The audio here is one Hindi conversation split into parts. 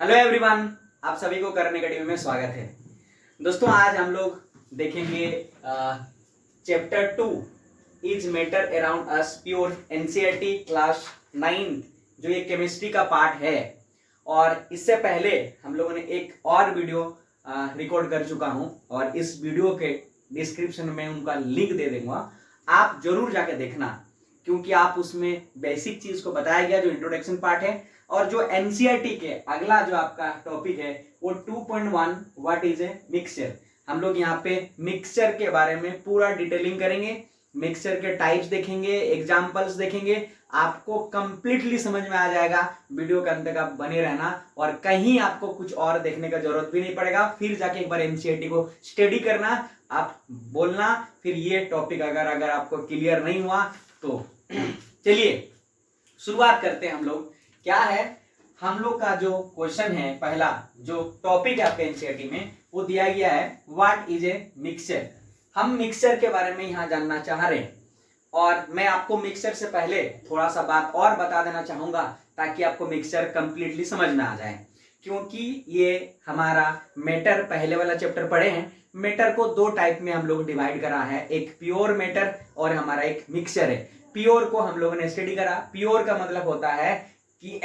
हेलो एवरीवन, आप सभी को करने अकेडमी में स्वागत है। दोस्तों, आज हम लोग देखेंगे chapter 2 is matter around us pure NCERT class 9 जो ये केमिस्ट्री का पार्ट है। और इससे पहले हम लोगों ने एक और वीडियो रिकॉर्ड कर चुका हूं और इस वीडियो के डिस्क्रिप्शन में उनका लिंक दे दूंगा, आप जरूर जाके देखना, क्योंकि आप उसमें बेसिक चीज को बताया गया जो इंट्रोडक्शन पार्ट है। और जो एनसीईआरटी के अगला जो आपका टॉपिक है वो 2.1 व्हाट इज ए मिक्सचर। हम लोग यहाँ पे मिक्सचर के बारे में पूरा डिटेलिंग करेंगे, मिक्सचर के टाइप्स देखेंगे, एग्जांपल्स देखेंगे, आपको कंप्लीटली समझ में आ जाएगा। वीडियो के अंत तक आप बने रहना और कहीं आपको कुछ और देखने का जरूरत भी नहीं पड़ेगा। फिर जाके एक बार एनसीईआरटी को स्टडी करना, आप बोलना फिर ये टॉपिक अगर आपको क्लियर नहीं हुआ तो। चलिए शुरुआत करते हैं। हम लोग क्या है, हम लोग का जो क्वेश्चन है, पहला जो टॉपिक है आपके एनसीईआरटी में वो दिया गया है व्हाट इज ए मिक्सचर। हम मिक्सचर के बारे में यहाँ जानना चाह रहे हैं और मैं आपको मिक्सचर से पहले थोड़ा सा बात और बता देना चाहूंगा ताकि आपको मिक्सचर कंप्लीटली समझ में आ जाए, क्योंकि ये हमारा मैटर पहले वाला चैप्टर पढ़े हैं। मैटर को दो टाइप में हम लोग डिवाइड करा है, एक प्योर मैटर और हमारा एक मिक्सचर है। प्योर को हम लोगों ने स्टडी करा। प्योर का मतलब होता है कि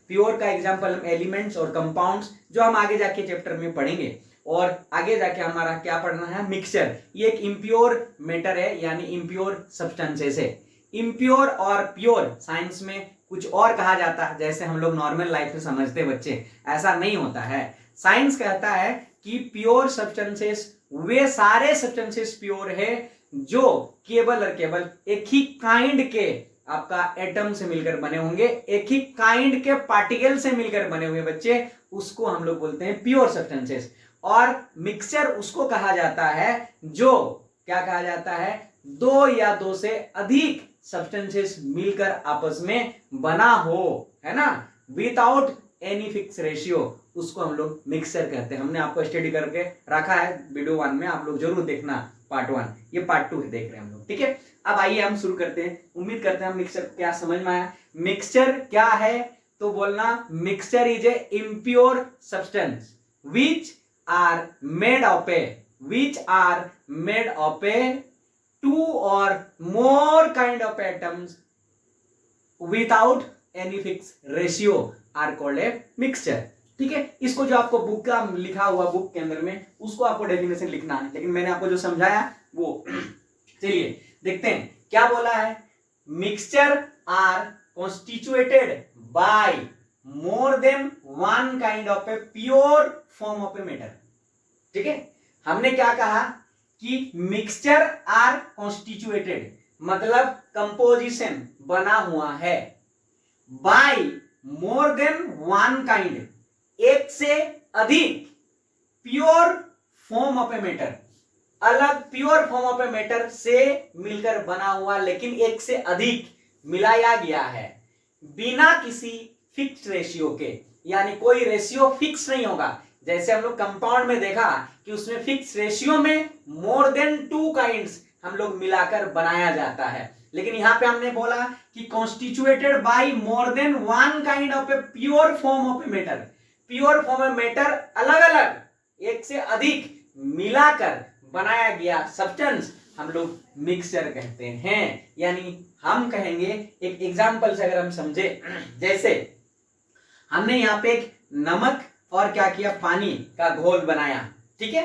प्योर का एग्जांपल हम एलिमेंट्स और कंपाउंड्स जो हम आगे जाके चैप्टर में पढ़ेंगे। और आगे जाके हमारा क्या पढ़ना है, मिक्सचर। ये एक इम्प्योर मैटर है, यानी इम्प्योर सब्सटेंसेस है। इम्प्योर और प्योर साइंस में कुछ और कहा जाता है, जैसे हम लोग नॉर्मल लाइफ में समझते बच्चे, ऐसा नहीं होता है। साइंस कहता है कि प्योर सब्सटेंसेस वे सारे सब्सटेंसेस प्योर है जो केवल और केवल एक ही काइंड के आपका एटम से मिलकर बने होंगे, एक ही काइंड के पार्टिकल से मिलकर बने हुए बच्चे, उसको हम लोग बोलते हैं प्योर सब्सटेंसेस। और मिक्सचर उसको कहा जाता है जो क्या कहा जाता है, दो या दो से अधिक सब्सटेंसेस मिलकर आपस में बना हो, है ना, विदाउट एनी फिक्स रेशियो, उसको हम लोग मिक्सचर कहते हैं। हमने आपको स्टडी करके रखा है वीडियो 1 में, आप लोग जरूर देखना पार्ट 1, ये पार्ट 2 देख रहे हैं हम लोग, ठीक है। अब आइए हम शुरू करते हैं। उम्मीद करते हैं मिक्सचर क्या समझ में आया। मिक्सचर क्या है तो बोलना, mixture is a impure substance which are made of a two और more kind of atoms without any fix ratio are called a mixture, ठीक है। इसको जो आपको बुक का लिखा हुआ बुक के अंदर में उसको आपको डेफिनेशन लिखना है, लेकिन मैंने आपको जो समझाया वो चलिए देखते हैं क्या बोला है। Mixture are constituted by more than one kind of a pure form of a matter, ठीक है। हमने क्या कहा कि मिक्सचर आर कॉन्स्टिट्यूएटेड मतलब कंपोजिशन बना हुआ है, by more than one kind एक से अधिक pure form of a matter, अलग pure form of a matter से मिलकर बना हुआ, लेकिन एक से अधिक मिलाया गया है बिना किसी फिक्स रेशियो के, यानी कोई रेशियो फिक्स नहीं होगा। जैसे हम लोग कंपाउंड में देखा कि उसमें फिक्स रेशियो में मोर देन 2 काइंड्स हम लोग मिलाकर बनाया जाता है, लेकिन यहां पे हमने बोला कि constituted by more than 1 kind of a pure form of a matter. Pure form of matter अलग अलग एक से अधिक मिलाकर बनाया गया सब्सटेंस हम लोग मिक्सचर कहते हैं। यानी हम कहेंगे, एक एग्जांपल से अगर हम समझे, जैसे हमने यहाँ पे एक नमक और क्या किया, पानी का घोल बनाया, ठीक है।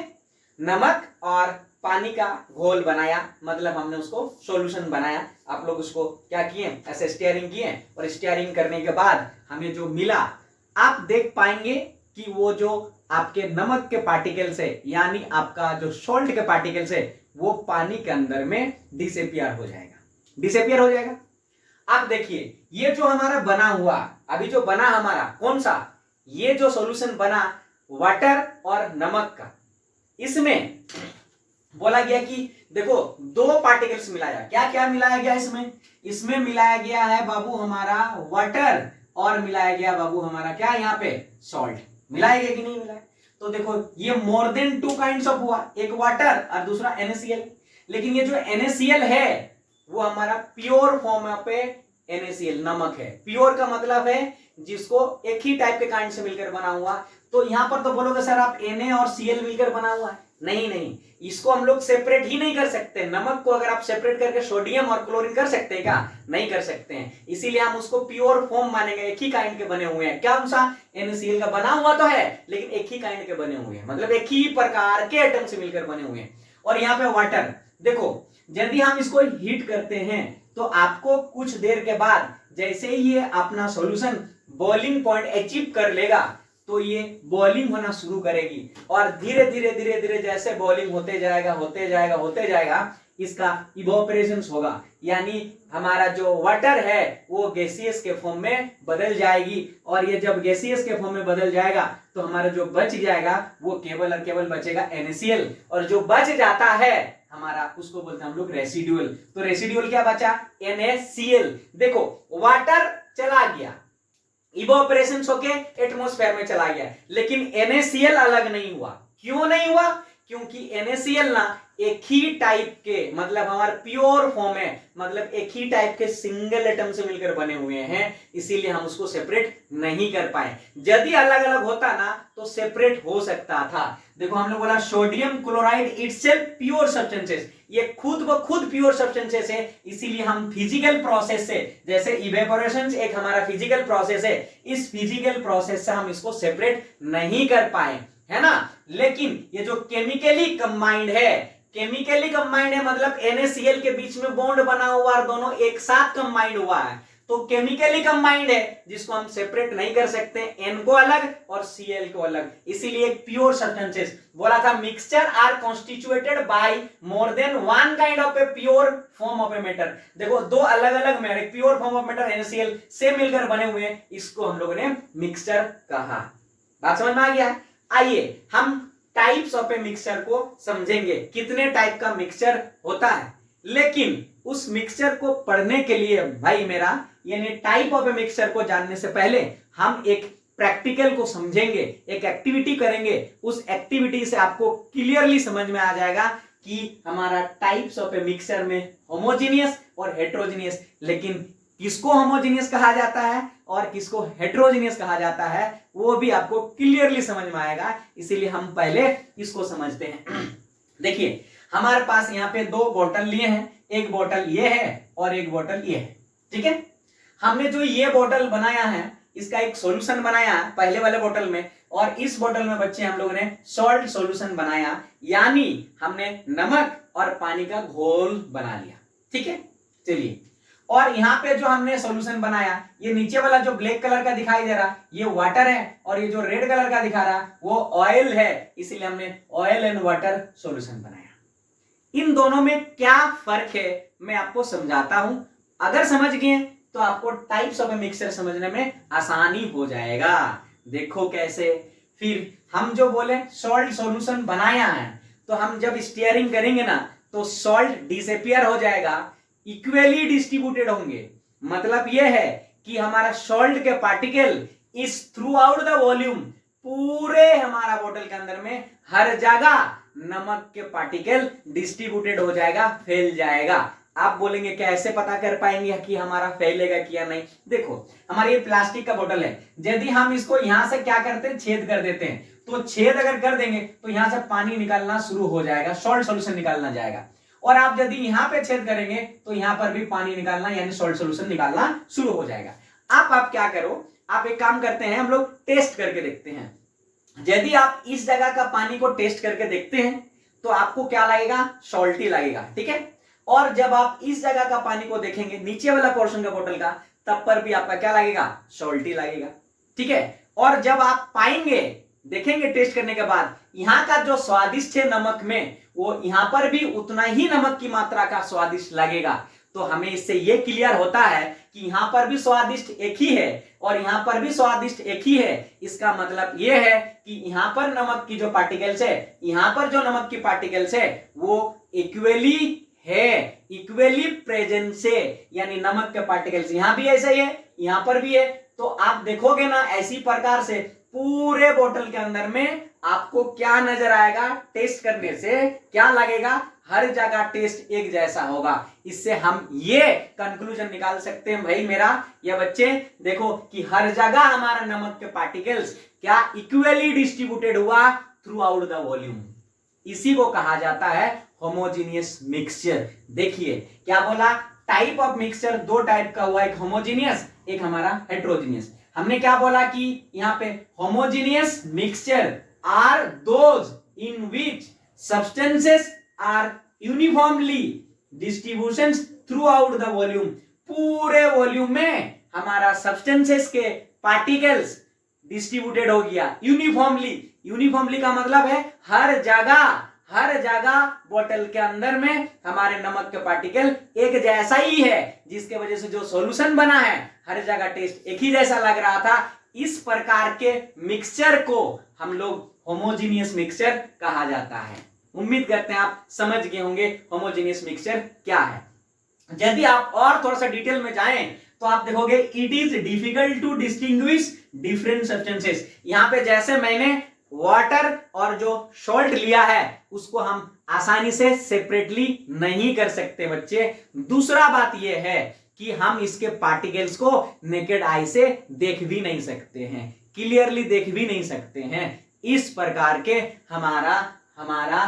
नमक और पानी का घोल बनाया मतलब हमने उसको सॉल्यूशन बनाया। आप लोग उसको क्या किए, ऐसे स्टीयरिंग किए और स्टीयरिंग करने के बाद हमें जो मिला, आप देख पाएंगे कि वो जो आपके नमक के पार्टिकल्स है, यानी आपका जो सॉल्ट के पार्टिकल्स है, वो पानी के अंदर में डिसअपियर हो जाएगा। अब देखिए ये जो हमारा बना हुआ, अभी जो बना हमारा कौन सा, ये जो सॉल्यूशन बना वाटर और नमक का, इसमें बोला गया कि देखो दो पार्टिकल्स मिलाया, क्या क्या मिलाया गया इसमें मिलाया गया है बाबू हमारा वाटर और मिलाया गया बाबू हमारा क्या, यहाँ पे सॉल्ट। मिलाया गया कि नहीं मिलाया, तो देखो ये मोर देन 2 काइंड्स ऑफ हुआ, एक वाटर और दूसरा NaCl। लेकिन ये जो NaCl है वो हमारा प्योर फॉर्म पे NaCl नमक है। प्योर का मतलब है जिसको एक ही टाइप के काइंड से मिलकर बना हुआ। तो यहां पर तो बोलोगे सर आप Na और Cl मिलकर बना हुआ है। नहीं नहीं, इसको हम लोग सेपरेट ही नहीं कर सकते। नमक को अगर आप सेपरेट करके सोडियम और क्लोरीन कर सकते हैं क्या? नहीं कर सकते हैं। इसीलिए हम उसको प्योर फॉर्म मानेंगे, एक ही काइंड के बने हुए हैं। क्या सा NaCl का बना हुआ तो है, लेकिन एक ही काइंड के बने हुए हैं, मतलब एक ही प्रकार के एटम से मिलकर बने हुए हैं। और यहाँ पे वाटर देखो, यदि हम इसको हीट करते हैं तो आपको कुछ देर के बाद जैसे ही ये अपना सॉल्यूशन बॉइलिंग पॉइंट अचीव कर लेगा तो ये बॉइलिंग होना शुरू करेगी। और धीरे धीरे धीरे धीरे जैसे बॉइलिंग होते जाएगा इसका इवोपरेशन होगा, यानी हमारा जो वाटर है वो गैसियस के फॉर्म में बदल जाएगी। और ये जब गैसियस के फॉर्म में बदल जाएगा तो हमारा जो बच जाएगा वो केवल और केवल बचेगा NaCl, और जो बच जाता है हमारा उसको बोलते हैं हम लोग रेसिड्यूल। तो रेसिड्यूल क्या बचा? NaCl। देखो वाटर चला गया, इवोपरेशन होके एटमॉस्फेयर में चला गया, लेकिन NaCl अलग नहीं हुआ। क्यों नहीं हुआ? क्योंकि NaCl ना एक ही टाइप के, मतलब हमारा प्योर फॉर्म है, मतलब एक ही टाइप के सिंगल एटम से मिलकर बने हुए हैं, इसीलिए हम उसको सेपरेट नहीं कर पाए। यदि अलग अलग होता ना तो सेपरेट हो सकता था। देखो हमने बोला sodium chloride itself pure substances, ये खुद ब खुद प्योर सब्सटेंसेस है, इसीलिए हम फिजिकल प्रोसेस से, जैसे इवेपोरेशन एक हमारा फिजिकल प्रोसेस है, इस फिजिकल प्रोसेस से हम इसको सेपरेट नहीं कर पाए, है ना। लेकिन ये जो केमिकली कंबाइंड है मतलब NaCl के बीच में बॉन्ड बना हुआ और दोनों एक साथ कंबाइंड हुआ है, तो केमिकली कंबाइंड है जिसको हम सेपरेट नहीं कर सकते, N को अलग और Cl को अलग। इसीलिए प्योर सब्सटेंसेस बोला था mixture are constituted by more than one kind of a pure form of a matter. देखो दो अलग अलग matter pure form of matter NaCl से मिलकर बने हुए हैं, इसको हम लोगों ने मिक्सचर कहा। बात समझ में आ गया? आइए हम टाइप्स ऑफ ए मिक्सचर को समझेंगे, कितने टाइप का मिक्सचर होता है। लेकिन उस मिक्सचर को पढ़ने के लिए भाई मेरा, यानी टाइप ऑफ ए मिक्सचर को जानने से पहले हम एक प्रैक्टिकल को समझेंगे, एक एक्टिविटी करेंगे। उस एक्टिविटी से आपको क्लियरली समझ में आ जाएगा कि हमारा टाइप्स ऑफ ए मिक्सचर में होमोजीनियस और हेट्रोजीनियस, लेकिन किसको होमोजीनियस कहा जाता है और किसको हेट्रोजीनियस कहा जाता है वो भी आपको क्लियरली समझ में आएगा। इसीलिए हम पहले इसको समझते हैं। देखिए हमारे पास यहाँ पे दो बोतल लिए हैं, एक बोतल ये है और एक बोतल ये है, ठीक है। हमने जो ये बोतल बनाया है इसका एक सॉल्यूशन बनाया है पहले वाले बोतल में, और इस बोतल में बच्चे हम लोगों ने सॉल्ट सॉल्यूशन बनाया, यानी हमने नमक और पानी का घोल बना लिया, ठीक है। चलिए, और यहाँ पे जो हमने सॉल्यूशन बनाया, ये नीचे वाला जो ब्लैक कलर का दिखाई दे रहा ये वाटर है, और ये जो रेड कलर का दिखा रहा वो ऑयल है, इसीलिए हमने ऑयल एंड वाटर सॉल्यूशन बनाया। इन दोनों में क्या फर्क है मैं आपको समझाता हूं, अगर समझ गए तो आपको टाइप्स ऑफ ए मिक्सचर समझने में आसानी हो जाएगा। देखो कैसे, फिर हम जो बोले सॉल्ट सॉल्यूशन बनाया है, तो हम जब स्टीयरिंग करेंगे ना तो सॉल्ट डिसअपीयर हो जाएगा, इक्वली डिस्ट्रीब्यूटेड होंगे। मतलब यह है कि हमारा सॉल्ट के पार्टिकल इस थ्रू आउट द वॉल्यूम, पूरे हमारा बोतल के अंदर में हर जगह नमक के पार्टिकल डिस्ट्रीब्यूटेड हो जाएगा, फैल जाएगा। आप बोलेंगे कैसे पता कर पाएंगे कि हमारा फैलेगा कि या नहीं। देखो हमारी ये प्लास्टिक का बोतल है, यदि हम इसको यहां से क्या करते हैं, छेद कर देते हैं, तो छेद अगर कर देंगे तो यहां से पानी निकालना शुरू हो जाएगा, सॉल्ट सॉल्यूशन निकालना जाएगा। और आप यदि यहां पे छेद करेंगे तो यहां पर भी पानी निकालना यानी सॉल्ट सॉल्यूशन निकालना शुरू हो जाएगा। आप क्या करो, आप एक काम करते हैं, हम लोग टेस्ट करके देखते हैं। यदि आप इस जगह का पानी को टेस्ट करके देखते हैं तो आपको क्या लगेगा, सॉल्टी लगेगा, ठीक है। और जब आप इस जगह का पानी को देखेंगे, नीचे वाला पोर्शन का बोतल का, तब पर भी आपका क्या लगेगा, सॉल्टी लगेगा, ठीक है। और जब आप पाएंगे, देखेंगे टेस्ट करने के बाद, यहाँ का जो स्वादिष्ट है नमक में, वो यहाँ पर भी उतना ही नमक की मात्रा का स्वादिष्ट लगेगा। तो हमें इससे ये क्लियर होता है कि यहाँ पर भी स्वादिष्ट एक ही है और यहाँ पर भी स्वादिष्ट एक ही है। इसका मतलब ये है कि यहाँ पर नमक की जो पार्टिकल्स है, यहाँ पर जो नमक की पार्टिकल्स है वो इक्वली है, इक्वली प्रेजेंट से, यानी नमक के पार्टिकल्स यहाँ भी ऐसे ही है, यहाँ पर भी है। तो आप देखोगे ना ऐसी प्रकार से पूरे बोतल के अंदर में आपको क्या नजर आएगा, टेस्ट करने से क्या लगेगा, हर जगह टेस्ट एक जैसा होगा। इससे हम ये कंक्लूजन निकाल सकते हैं भाई मेरा या बच्चे देखो कि हर जगह हमारा नमक के पार्टिकल्स क्या इक्वली डिस्ट्रीब्यूटेड हुआ थ्रू आउट द वॉल्यूम। इसी को कहा जाता है होमोजीनियस मिक्सचर। देखिए क्या बोला, टाइप ऑफ मिक्सचर दो टाइप का हुआ, एक होमोजीनियस एक हमारा हेट्रोजीनियस। हमने क्या बोला कि यहाँ पे homogeneous mixture are those in which substances are uniformly distributions throughout the volume. पूरे वॉल्यूम में हमारा सब्सटेंसेस के पार्टिकल्स डिस्ट्रीब्यूटेड हो गया यूनिफॉर्मली। यूनिफॉर्मली का मतलब है हर जगह बोतल के अंदर में हमारे नमक के पार्टिकल एक जैसा ही है, जिसके वजह से जो सॉल्यूशन बना है हर जगह टेस्ट एक ही जैसा लग रहा था। इस प्रकार के मिक्सचर को हम लोग होमोजीनियस मिक्सचर कहा जाता है। उम्मीद करते हैं आप समझ गए होंगे होमोजीनियस मिक्सचर क्या है। यदि आप और थोड़ा सा डिटेल में जाएं तो आप देखोगे it is difficult to distinguish different substances. यहां पे जैसे मैंने वाटर और जो सॉल्ट लिया है उसको हम आसानी से सेपरेटली नहीं कर सकते बच्चे। दूसरा बात यह है कि हम इसके पार्टिकल्स को नेकेड आई से देख भी नहीं सकते हैं, क्लियरली देख भी नहीं सकते हैं। इस प्रकार के हमारा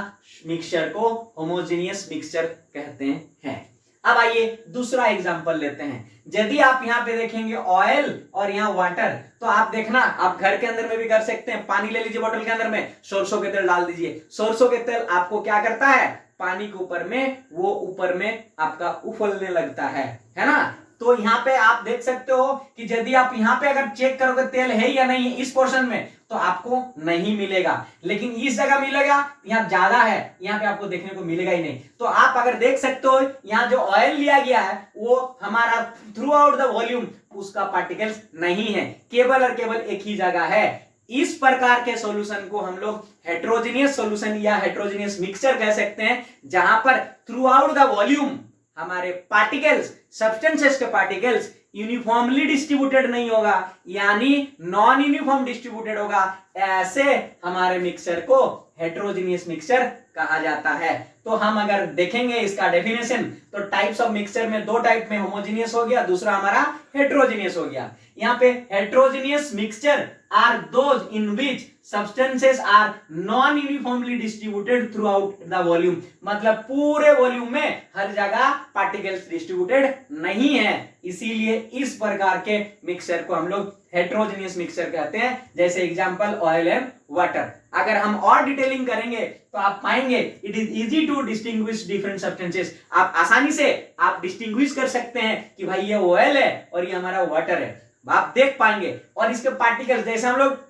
मिक्सचर को होमोजेनियस मिक्सचर कहते हैं। अब आइए दूसरा एग्जांपल लेते हैं। यदि आप यहाँ पे देखेंगे ऑयल और यहाँ वाटर, तो आप देखना आप घर के अंदर में भी कर सकते हैं। पानी ले लीजिए बोतल के अंदर में, सरसों के तेल डाल दीजिए। सरसों के तेल आपको क्या करता है, पानी के ऊपर में वो ऊपर में आपका उफलने लगता है ना। तो यहाँ पे आप देख सकते हो कि यदि आप यहाँ पे अगर चेक करोगे तेल है या नहीं इस पोर्शन में, तो आपको नहीं मिलेगा, लेकिन इस जगह मिलेगा, यहाँ ज्यादा है, यहाँ पे आपको देखने को मिलेगा ही नहीं। तो आप अगर देख सकते हो यहाँ जो ऑयल लिया गया है वो हमारा थ्रू आउट द वॉल्यूम उसका पार्टिकल्स नहीं है, केवल और केवल एक ही जगह है। इस प्रकार के सॉल्यूशन को हम लोग हेट्रोजीनियस सॉल्यूशन या हेट्रोजीनियस मिक्सचर कह सकते हैं, जहां पर थ्रू आउट द वॉल्यूम हमारे पार्टिकल्स सब्सटेंसेस के पार्टिकल्स यूनिफॉर्मली डिस्ट्रीब्यूटेड नहीं होगा, यानी नॉन यूनिफॉर्म डिस्ट्रीब्यूटेड होगा। ऐसे हमारे मिक्सचर को हेट्रोजीनियस मिक्सचर कहा जाता है। तो हम अगर देखेंगे इसका डेफिनेशन, तो टाइप्स ऑफ मिक्सचर में दो टाइप में होमोजीनियस हो गया, दूसरा हमारा हेट्रोजीनियस हो गया। यहाँ पे heterogeneous mixture are those in which substances are non uniformly distributed throughout the volume. मतलब पूरे वॉल्यूम में हर जगह पार्टिकल्स डिस्ट्रीब्यूटेड नहीं है, इसीलिए इस प्रकार के मिक्सचर को हम लोग हेट्रोजीनियस मिक्सचर कहते हैं। जैसे एग्जांपल ऑयल एंड वाटर। अगर हम और डिटेलिंग करेंगे तो आप पाएंगे it is easy to distinguish different substances. आप आसानी से आप डिस्टिंग्विश कर सकते हैं कि भाई ये ऑयल है और ये हमारा वाटर है, आप देख पाएंगे। और इसके पार्टिकल्स, जैसे हम लोग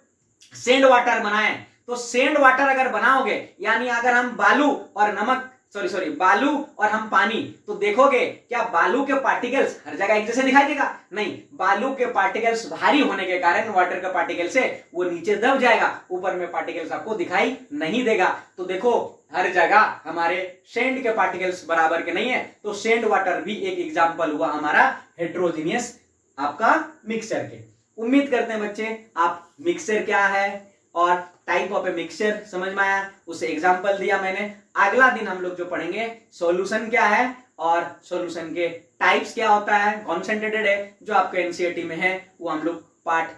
सेंड वाटर बनाए, तो सेंड वाटर अगर बनाओगे, यानी अगर हम बालू और नमक बालू और हम पानी, तो देखोगे क्या बालू के पार्टिकल्स हर जगह एक जैसे दिखाई देगा? नहीं, बालू के पार्टिकल्स भारी होने के कारण वाटर के पार्टिकल से वो नीचे दब जाएगा, ऊपर में पार्टिकल्स आपको दिखाई नहीं देगा। तो देखो हर जगह हमारे सेंड के पार्टिकल्स बराबर के नहीं है, तो सेंड वाटर भी एक एग्जांपल हुआ हमारा हेट्रोजीनियस आपका मिक्सचर के। उम्मीद करते हैं बच्चे आप मिक्सचर क्या है और टाइप ऑफ ए मिक्सचर समझ में आया, उसे एग्जांपल दिया मैंने। अगला दिन हम लोग जो पढ़ेंगे सॉल्यूशन क्या है और सॉल्यूशन के टाइप्स क्या होता है, कॉन्सेंट्रेटेड है जो आपके एनसीईआरटी में है, वो हम लोग पार्ट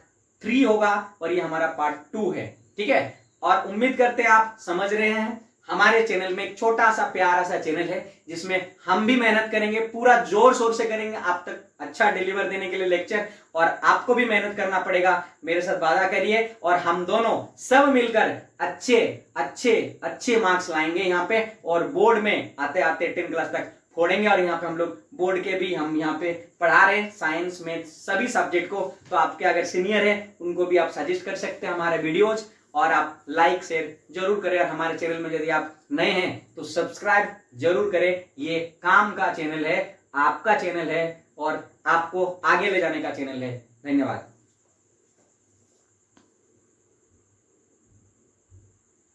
3 होगा और ये हमारा पार्ट 2 है। ठीक है, और उम्मीद करते हैं आप समझ रहे हैं। हमारे चैनल में एक छोटा सा प्यारा सा चैनल है जिसमें हम भी मेहनत करेंगे, पूरा जोर शोर से करेंगे आप तक अच्छा डिलीवर देने के लिए लेक्चर, और आपको भी मेहनत करना पड़ेगा। मेरे साथ वादा करिए और हम दोनों सब मिलकर अच्छे अच्छे अच्छे मार्क्स लाएंगे यहाँ पे, और बोर्ड में आते आते 10 क्लास तक फोड़ेंगे। और यहाँ पे हम लोग बोर्ड के भी हम यहाँ पे पढ़ा रहे हैं, साइंस मैथ सभी सब्जेक्ट को। तो आपके अगर सीनियर है उनको भी आप सजेस्ट कर सकते हैं हमारे वीडियोज, और आप लाइक शेयर जरूर करें। और हमारे चैनल में यदि आप नए हैं तो सब्सक्राइब जरूर करें। ये काम का चैनल है, आपका चैनल है और आपको आगे ले जाने का चैनल है। धन्यवाद।